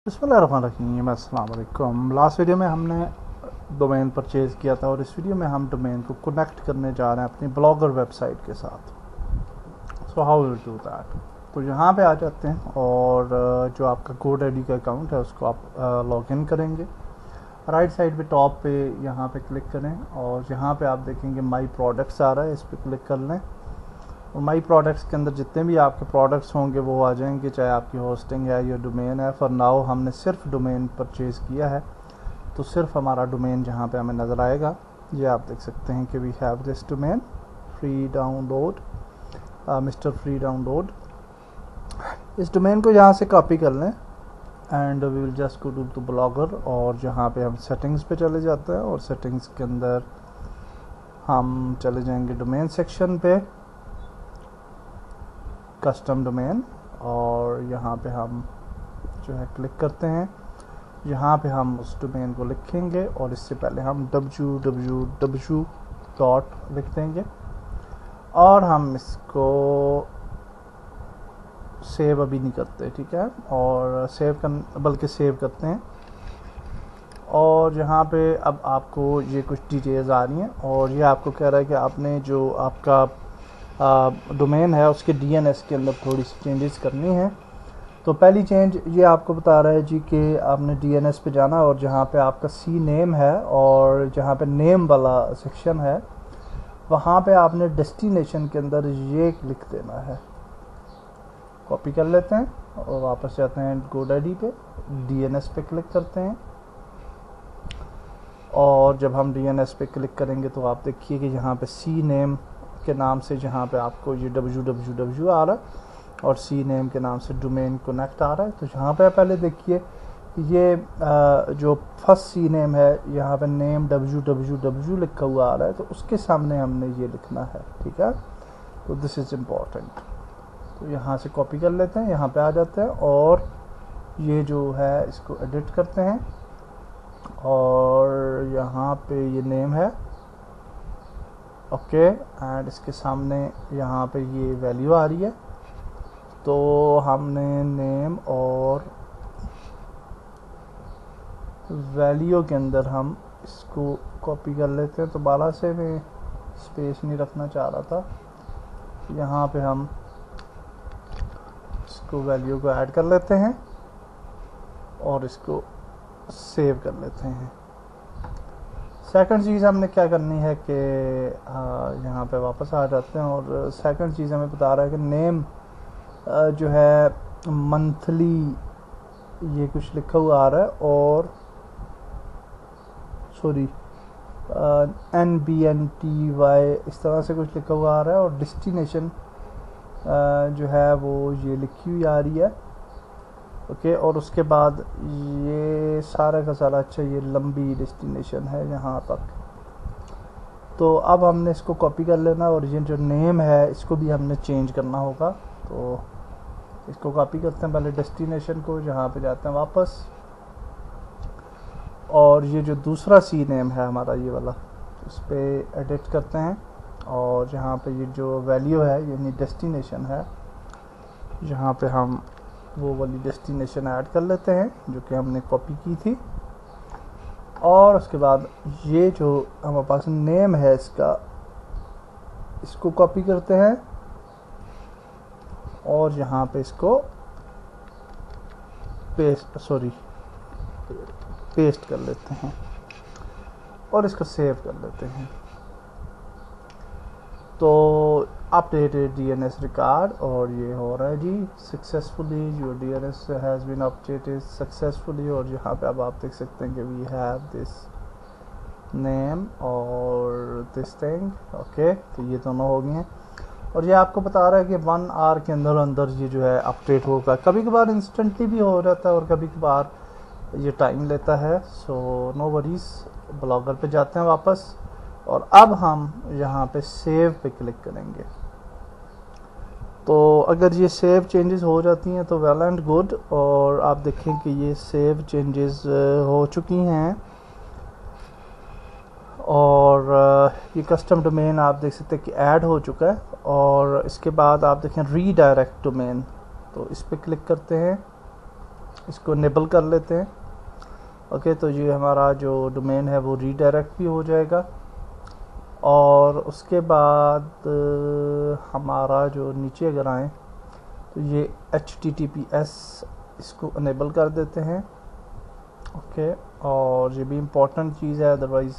बिस्मिल्लाहिर्रहमानिर्रहीम। अस्सलाम वालेकुम। लास्ट वीडियो में हमने डोमेन परचेज़ किया था और इस वीडियो में हम डोमेन को कनेक्ट करने जा रहे हैं अपनी ब्लॉगर वेबसाइट के साथ। So how will do that. तो यहाँ पे आ जाते हैं और जो आपका GoDaddy का अकाउंट है उसको आप लॉगिन करेंगे। राइट साइड पे टॉप पे यहाँ पे क्लिक करें और यहाँ पे आप देखेंगे माई प्रोडक्ट्स आ रहा है, इस पर क्लिक कर लें और माई प्रोडक्ट्स के अंदर जितने भी आपके प्रोडक्ट्स होंगे वो आ जाएंगे, चाहे आपकी होस्टिंग है या डोमेन है। फॉर नाउ हमने सिर्फ डोमेन परचेज़ किया है तो सिर्फ हमारा डोमेन जहाँ पे हमें नज़र आएगा। ये आप देख सकते हैं कि we have this domain free download, mister free download. इस डोमेन को यहाँ से कॉपी कर लें and we will just go to Blogger और जहाँ पे हम सेटिंग्स पे चले जाते हैं और सेटिंग्स के अंदर हम चले जाएंगे डोमेन सेक्शन पे, कस्टम डोमेन, और यहाँ पे हम जो है क्लिक करते हैं। यहाँ पे हम उस डोमेन को लिखेंगे और इससे पहले हम www लिख देंगे और हम इसको सेव अभी नहीं करते, ठीक है, और बल्कि सेव करते हैं। और यहाँ पे अब आपको ये कुछ डिटेल्स आ रही हैं और ये आपको कह रहा है कि आपने जो आपका डोमेन है उसके DNS के अंदर थोड़ी सी चेंजेस करनी है। तो पहली चेंज ये आपको बता रहा है जी कि आपने DNS पे जाना और जहाँ पे आपका सी नेम है और जहाँ पे नेम वाला सेक्शन है वहाँ पे आपने डेस्टिनेशन के अंदर ये लिख देना है। कॉपी कर लेते हैं और वापस जाते हैं GoDaddy पे, DNS पे क्लिक करते हैं और जब हम DNS पे क्लिक करेंगे तो आप देखिए कि यहाँ पे सी नेम के नाम से जहाँ पे आपको ये www आ रहा है और सी नेम के नाम से डोमेन कनेक्ट आ रहा है। तो यहाँ पे पहले देखिए ये जो फर्स्ट सी नेम है यहाँ पे नेम www लिखा हुआ आ रहा है, तो उसके सामने हमने ये लिखना है, ठीक है। तो दिस इज़ इम्पॉर्टेंट। तो यहाँ से कॉपी कर लेते हैं, यहाँ पे आ जाते हैं और ये जो है इसको एडिट करते हैं और यहाँ पे ये नेम है, ओके, एंड इसके सामने यहाँ पे ये वैल्यू आ रही है। तो हमने नेम और वैल्यू के अंदर हम इसको कॉपी कर लेते हैं। तो बाला से मैं स्पेस नहीं रखना चाह रहा था, यहाँ पे हम इसको वैल्यू को ऐड कर लेते हैं और इसको सेव कर लेते हैं। सेकंड चीज़ हमने क्या करनी है कि यहाँ पे वापस आ जाते हैं और सेकंड चीज़ हमें बता रहा है कि नेम जो है मंथली ये कुछ लिखा हुआ आ रहा है और सॉरी NBNTY इस तरह से कुछ लिखा हुआ आ रहा है और डेस्टिनेशन जो है वो ये लिखी हुई आ रही है, ओके। और उसके बाद ये सारा का सारा अच्छा ये लंबी डेस्टिनेशन है यहाँ तक। तो अब हमने इसको कॉपी कर लेना और ये जो नेम है इसको भी हमने चेंज करना होगा। तो इसको कॉपी करते हैं पहले डेस्टिनेशन को, जहाँ पे जाते हैं वापस और ये जो दूसरा सी नेम है हमारा ये वाला, इस पर एडिट करते हैं और जहाँ पे ये जो वैल्यू है यानी डेस्टिनेशन है यहाँ पे हम वो वाली डेस्टिनेशन ऐड कर लेते हैं जो कि हमने कॉपी की थी। और उसके बाद ये जो हमारे पास नेम है इसको कॉपी करते हैं और यहाँ पे इसको पेस्ट कर लेते हैं और इसको सेव कर लेते हैं। तो अपडेटेड DNS रिकॉर्ड और ये हो रहा है जी successfully, your DNS has been updated successfully. और यहाँ पे अब आप देख सकते हैं कि वी हैव दिस नेम और दिस थिंग, ओके। तो ये दोनों हो गए हैं और ये आपको बता रहा है कि 1 आवर के अंदर अंदर ये जो है अपडेट होगा। कभी कभार इंस्टेंटली भी हो जाता है और कभी कभार ये टाइम लेता है। सो नो वरीज, ब्लॉगर पे जाते हैं वापस और अब हम यहाँ पे सेव पे क्लिक करेंगे। तो अगर ये सेव चेंजेस हो जाती हैं तो वेल एंड गुड। और आप देखें कि ये सेव चेंजेस हो चुकी हैं और ये कस्टम डोमेन आप देख सकते हैं कि ऐड हो चुका है। और इसके बाद आप देखें रीडायरेक्ट डोमेन, तो इस पर क्लिक करते हैं इसको इनेबल कर लेते हैं। ओके, तो ये हमारा जो डोमेन है वो रीडायरेक्ट भी हो जाएगा। और उसके बाद हमारा जो नीचे अगर आए तो ये HTTPS इसको इनेबल कर देते हैं। ओके, और ये भी इम्पोर्टेंट चीज़ है, अदरवाइज़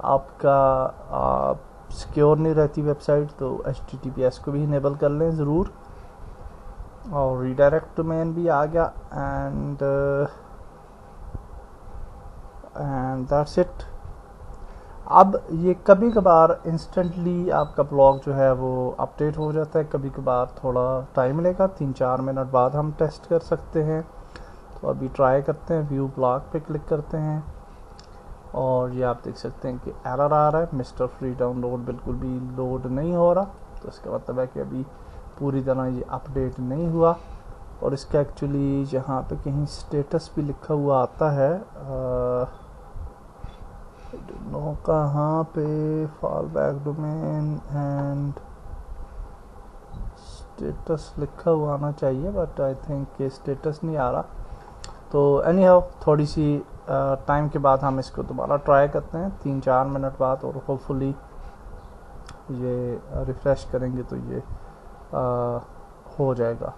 आपका सिक्योर नहीं रहती वेबसाइट, तो HTTPS को भी इनेबल कर लें ज़रूर। और रीडायरेक्ट डोमेन भी आ गया एंड दैट्स इट। अब ये कभी कभार इंस्टेंटली आपका ब्लॉग जो है वो अपडेट हो जाता है, कभी कभार थोड़ा टाइम लेगा, 3-4 मिनट बाद हम टेस्ट कर सकते हैं। तो अभी ट्राई करते हैं, व्यू ब्लॉग पे क्लिक करते हैं और ये आप देख सकते हैं कि एरर आ रहा है, मिस्टर फ्री डाउनलोड बिल्कुल भी लोड नहीं हो रहा। तो इसका मतलब है कि अभी पूरी तरह ये अपडेट नहीं हुआ। और इसका एक्चुअली जहाँ पे कहीं स्टेटस भी लिखा हुआ आता है, नो कहाँ पे, fall back domain and status लिखा हुआ आना चाहिए, बट आई थिंक ये स्टेटस नहीं आ रहा। तो एनी हाउ थोड़ी सी टाइम के बाद हम इसको दोबारा ट्राई करते हैं 3-4 मिनट बाद, और होपफुली ये रिफ़्रेश करेंगे तो ये हो जाएगा।